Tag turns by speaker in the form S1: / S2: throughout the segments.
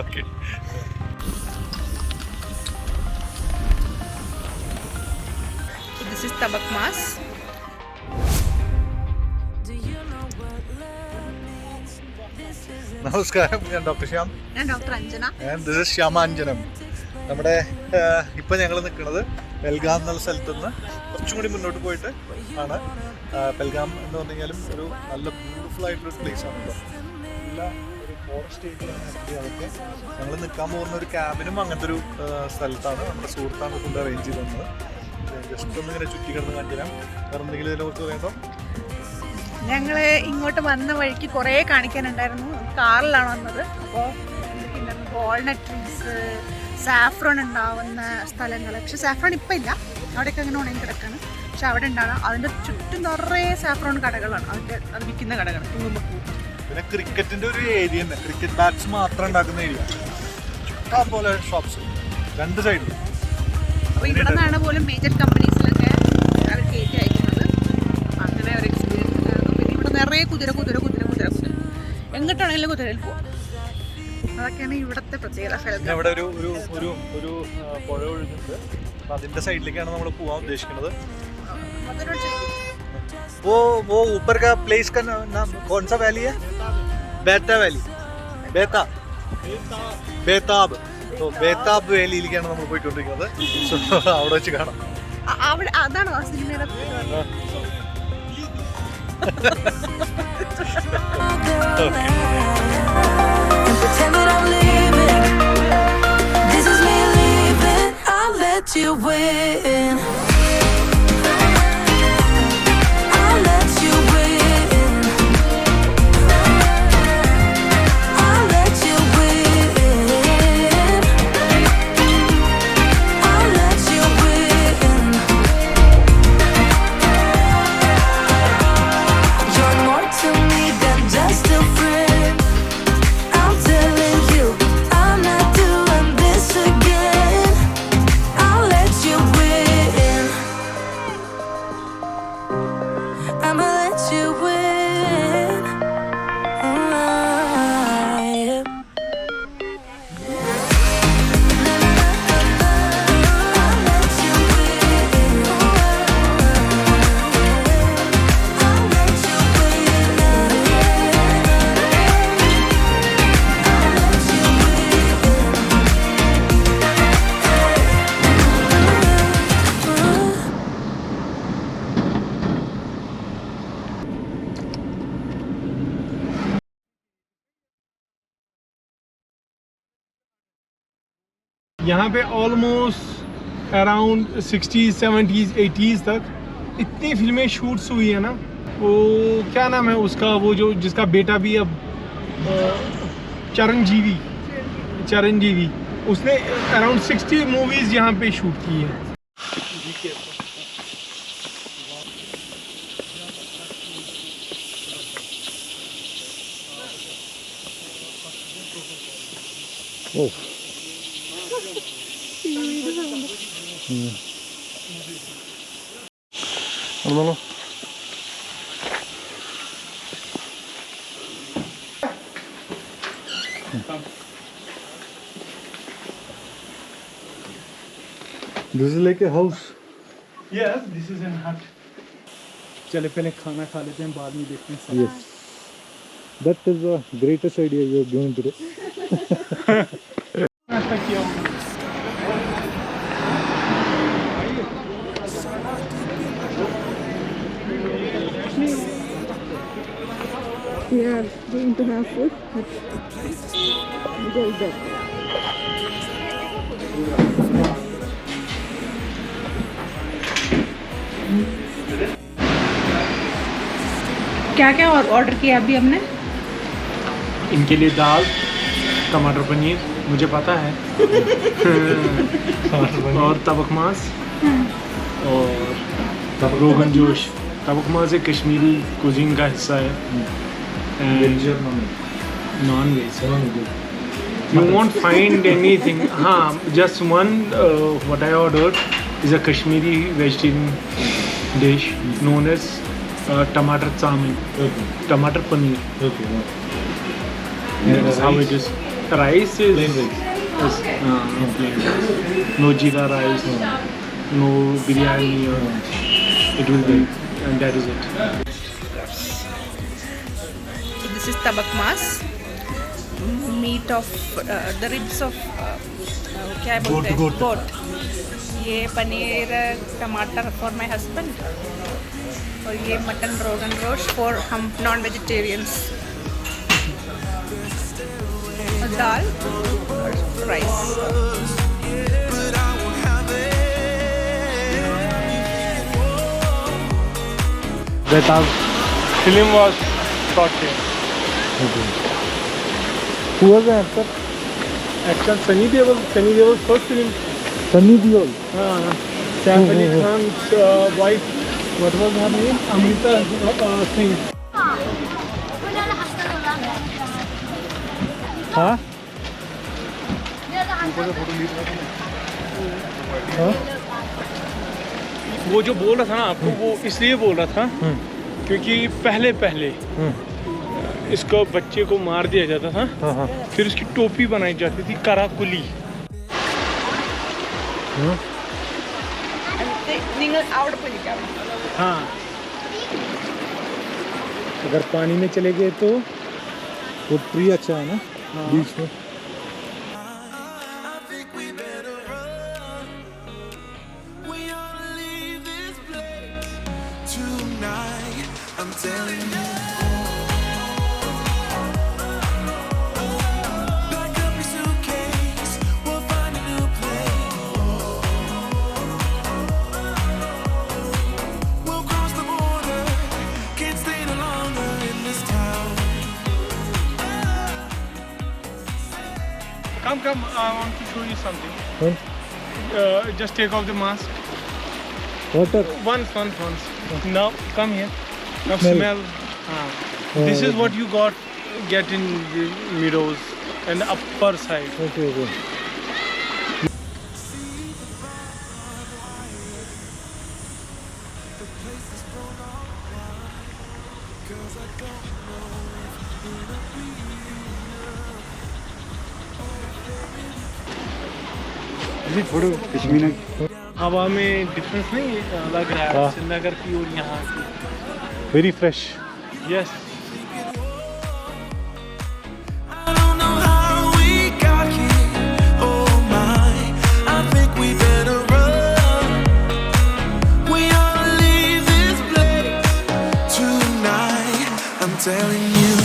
S1: Okay.
S2: So this is tabak mas.
S1: നമസ്കാരം, ഞാൻ doctor Shyam.
S2: ഞാൻ doctor Anjana.
S1: And this is Shyamanjanam. നമ്മുടെ ഇപ്പം ഞങ്ങൾ നിൽക്കുന്നത് പെൽഗാം എന്നുള്ള സ്ഥലത്ത് നിന്ന് കുറച്ചും കൂടി മുന്നോട്ട് പോയിട്ട് ആണ്. പെൽഗാം എന്ന് പറഞ്ഞു കഴിഞ്ഞാലും ഒരു നല്ല ബ്യൂട്ടിഫുൾ ആയിട്ടൊരു പ്ലേസ് ആണ് കേട്ടോ. നല്ല ഒരു ഫോറസ്റ്റ് ഏരിയയാണ് ആക്ച്വലി. അതൊക്കെ ഞങ്ങൾ നിൽക്കാൻ പോകുന്ന ഒരു ക്യാബിനും അങ്ങനത്തെ ഒരു സ്ഥലത്താണ്. നമ്മുടെ സുഹൃത്താണ് കൊണ്ട് അറേഞ്ച് ചെയ്ത് തന്നത്. ജസ്റ്റ് ഒന്ന് ഇങ്ങനെ ചുറ്റി കിടന്ന് കാണിച്ചു തരാം. വേറെ എന്തെങ്കിലും ഇതിനെക്കുറിച്ച് പറയുമ്പോൾ
S2: ഞങ്ങൾ ഇങ്ങോട്ട് വന്ന വഴിക്ക് കുറേ കാണിക്കാനുണ്ടായിരുന്നു. കാറിലാണ് വന്നത്. അപ്പോൾ വാൾനട്ട് ട്രീസ്, സാഫ്രോൺ ഉണ്ടാവുന്ന സ്ഥലങ്ങൾ. പക്ഷെ സാഫ്രോൺ ഇപ്പം ഇല്ല, അവിടെയൊക്കെ അങ്ങനെ ഉണങ്ങി കിടക്കാണ്. പക്ഷെ അവിടെ ഉണ്ടാകണം. അതിൻ്റെ ചുറ്റും നിറയെ സാഫ്രോൺ കടകളാണ്, അത് വിൽക്കുന്ന കടകൾ.
S1: പിന്നെ ക്രിക്കറ്റിൻ്റെ ഒരു ഏരിയ തന്നെ, ക്രിക്കറ്റ് ബാറ്റ്സ് മാത്രം ഉണ്ടാക്കുന്ന ഏരിയ. ഇഷ്ടം പോലെ ഷോപ്സ് രണ്ട് സൈഡിൽ.
S2: അപ്പോൾ ഇവിടെ നിന്നാണ് പോലും മേജർ കമ്പനീസിലൊക്കെ അവർ കയറ്റി അയക്കുന്നത്. അപ്പം അങ്ങനെ ഒരു എക്സ്പീരിയൻസ് ഉണ്ടായിരുന്നു. പിന്നെ ഇവിടെ നിറയെ കുതിര എങ്ങോട്ടാണെങ്കിലും കുതിരയിൽ പോവാം. അതൊക്കെയാണ് ഇവിടുത്തെ പ്രത്യേകത.
S1: ഇവിടെ ഒരു ഒരു ഒരു പുഴ ഒഴുകുന്നുണ്ട്. അപ്പം അതിൻ്റെ സൈഡിലേക്കാണ് നമ്മൾ പോകാൻ ഉദ്ദേശിക്കുന്നത്. वो ऊपर का प्लेस का नाम कौन सा वैली है? बेता वैली. बेताब. तो बेताब വേലിയിലേക്കാണ് നമ്മൾ പോയിക്കൊണ്ടിരിക്കുന്നത്. അവിടെ വെച്ച് കാണാം.
S2: അതാണോ ആ സിനിമയുടെ?
S3: Pretend that I'm leaving. This is me leaving. I'll let you win. I'll let you win. I'll let you win. I'll let you win. You're more to me than just a friend.
S4: यहाँ पे almost around 60s, 70s, 80s तक इतनी फिल्में shoots हुई है ना. वो क्या नाम है उसका, वो जो जिसका बेटा भी अब चरणजीवी, उसने अराउंड 60 मूवीज़ यहाँ पे शूट की है.
S1: ഓ നടന്നോളൂ. This is like a house.
S4: Yes, this is an hut. चले पहले खाना खा लेते हैं, बाद में देखते हैं.
S1: Yes. That is the greatest idea you are going to do.
S4: नाश्ता किया हूँ.
S2: We are going to have food at Golden. क्या क्या ऑर्डर किया अभी हमने?
S4: इनके लिए दाल, टमाटर पनीर, मुझे पता है, और तबक मांस और रोगन जोश. तबक मांस एक कश्मीरी कुजीन का हिस्सा है. Non veg. You won't find anything. हाँ, just one what I ordered is a Kashmiri vegetarian dish known as टमाटर चाउमीन, टमाटर paneer. That's how it is. Rice is
S1: Plain rice.
S4: plain rice. No jeera rice, no biryani, or it will be, and that is it.
S2: So this is tabak mas, meat of the ribs of क्या बोलते हैं goat. ये पनीर टमाटर for my husband और ये mutton rogan josh for हम non vegetarians. Dal और rice.
S4: That our film was shot here.
S1: Who was the actor?
S4: Actor Sunny Deol's first film.
S1: Sunny Deol.
S4: Saif Ali Khan's wife. What was her name? Amrita Singh.
S1: हाँ?
S4: वो जो बोल रहा था ना आपको, वो इसलिए बोल रहा था क्योंकि पहले इसको बच्चे को मार दिया जाता था. फिर उसकी टोपी बनाई जाती थी कराकुली.
S2: നിങ്ങൾ അവിടെ പോയി നിൽക്കാം.
S4: हाँ, अगर पानी में चले गए तो
S1: वो ट्री अच्छा है ना बीच में.
S3: I'm telling you. Pack up your suitcase, we'll find a new place. We'll cross the border, can't stay no longer in this town.
S4: Come, I want to show you something. Just take off the mask.
S1: Water.
S4: Once. Now, come here. Now smell. This is what you get in the meadows and the upper side.
S1: Okay.
S4: हवा में difference नहीं लग रहा है श्रीनगर की और यहाँ की.
S1: Very fresh.
S4: Yes.
S3: I don't know how we got here. Oh my, I think we better run. We ought to leave this place tonight. I'm telling you.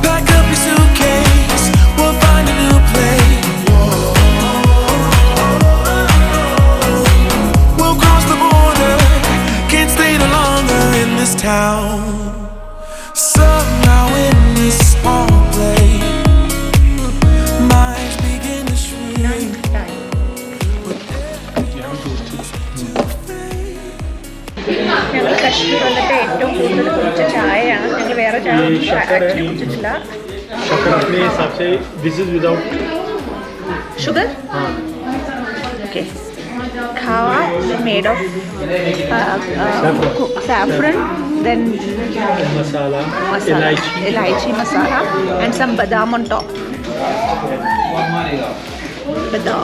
S3: Pack up your suitcase, we'll find a new place. We'll cross the border, can't stay no longer in this town. Somehow in this small place, my eyes begin to shrink.
S2: ഞങ്ങൾ കശ്മീർ വന്നിട്ട് ഏറ്റവും കൂടുതൽ കുടിച്ച ചായയാണ്. ഞങ്ങൾ വേറെ ചായ actually കുടിച്ചിട്ടില്ല.
S4: शक्कर अपने हिसाब से this is without
S2: sugar. Okay. Khawa made of saffron, then
S4: masala,
S2: elaichi masala, and some badam on top. Badam.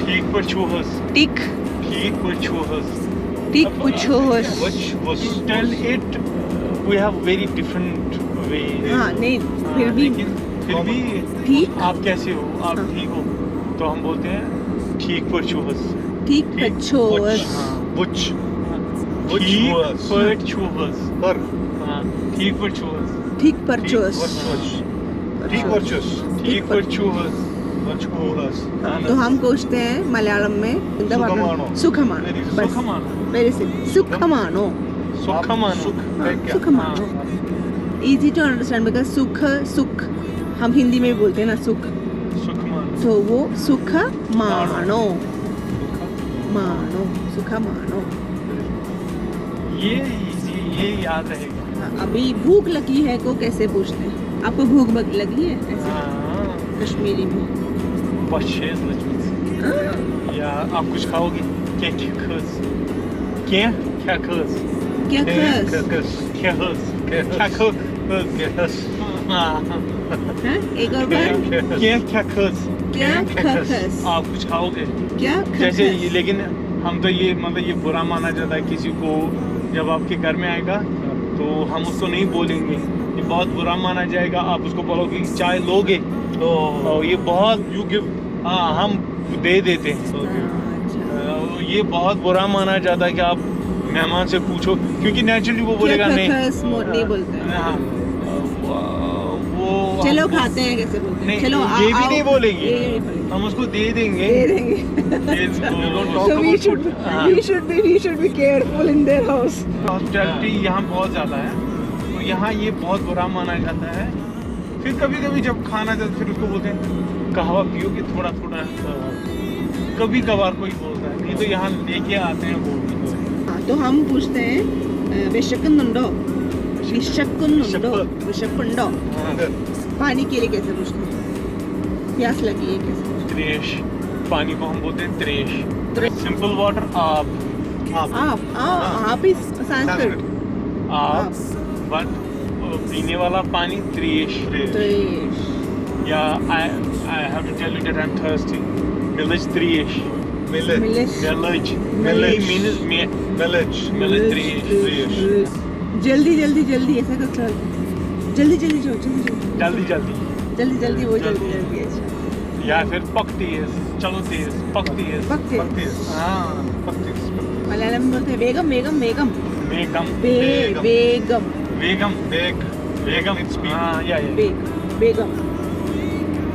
S4: ठीक पर चूहस.
S2: Tik puchos.
S4: You tell it we have very different ways.
S2: हाँ नहीं फिर भी ठीक.
S4: आप कैसे हो? आप ठीक हो तो हम बोलते हैं ठीक पर चूहस.
S2: Tik puchos.
S4: बुच ठीक पर चूहस.
S2: Tik puchos. तो हम पूछते हैं मलयालम में सुखमानो. Very simple. सुखमानो. इजी टू अंडरस्टैंड बिकॉज सुख हम हिंदी में भी बोलते हैं ना सुख. तो वो सुखमानो. सुखमानो.
S4: ये याद रहेगा.
S2: अभी भूख लगी है को कैसे पूछते हैं? आपको भूख लगी है ऐसे
S4: हाँ
S2: कश्मीरी में?
S4: बहुत शेष लजमीत या आप कुछ खाओगे क्या क्या खस क्या क्या खस
S2: क्या खस?
S4: क्या खस क्या खस
S2: हाँ, एक और बार।
S4: क्या क्या खस
S2: क्या खस?
S4: आप कुछ खाओगे
S2: क्या
S4: जैसे
S2: खस?
S4: लेकिन हम तो ये मतलब ये बुरा माना जाता है किसी को जब आपके घर में आएगा तो हम उसको नहीं बोलेंगे, ये बहुत बुरा माना जाएगा। आप उसको बोलोगे कि चाय लोगे तो ये बहुत
S1: यू गिव
S4: हाँ हम दे देते हैं। ये बहुत बुरा माना जाता है कि आप मेहमान से पूछो क्योंकि नेचुरली वो बोलेगा
S2: क्या
S4: नहीं।
S2: खस नहीं बोलते हैं।
S4: हाँ, वो
S2: चलो
S4: हमको-
S2: खाते हैं कैसे बोलते हैं?
S4: नहीं,
S2: चलो
S4: ये भी
S2: आओ।
S4: नहीं बोलेंगे।
S2: ये नहीं बोलेंगे।
S4: हम उसको दे देंगे।
S2: दे देंगे। So we should be careful in their house.
S4: Hospitality यहाँ बहुत ज़्यादा है तो यहाँ ये बहुत बुरा माना जाता है। फिर कभी कभी जब खाना जाता फिर उसको बोलते हैं कहवा पियोगे थोड़ा थोड़ा, कभी कभार कोई बोलता है, नहीं तो यहाँ लेके आते हैं वो भी।
S2: हाँ, तो हम पूछते हैं विशक्कुनुंडो विशक्कुंडो पानी के लिए कैसे पूछते हैं? प्यास लगी है कैसे?
S4: त्रेश, पानी को हम बोलते हैं त्रेश। सिंपल वाटर आप
S2: आप इस संस्कृत
S4: आप बट पीने वाला पानी त्रेश। या I have to tell you that I am thirsty मिलेज त्रेश।
S1: मिलेज
S2: मिलेज
S4: मिलेज
S1: Village.
S4: मीन्स
S1: मिलेज
S4: मिलेज त्रेश।
S2: जल्दी जल्दी जल्दी ऐसा कुछ जल्दी जल्दी जो जल्दी
S4: जल्दी जल्दी
S2: जल्दी जल्दी वो जल्दी जल्दी अच्छा
S4: या फिर पक तेज, चलो तेज, पक तेज।
S2: पकते
S4: हाँ पक तेज।
S2: मलयालम में बोलते हैं वेगम वेगम वेगम
S4: वेगम
S2: वेगम
S4: वेगम वेगम हाँ या
S2: वेगम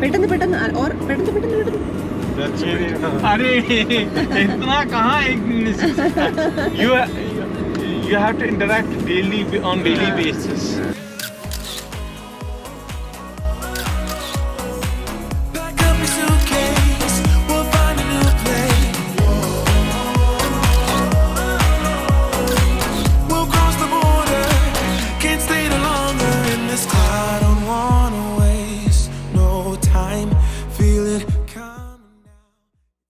S2: पेटन पेटन और पेटन पेटन पेटन
S4: अरे इतना कहाँ एक you have to interact daily on daily basis.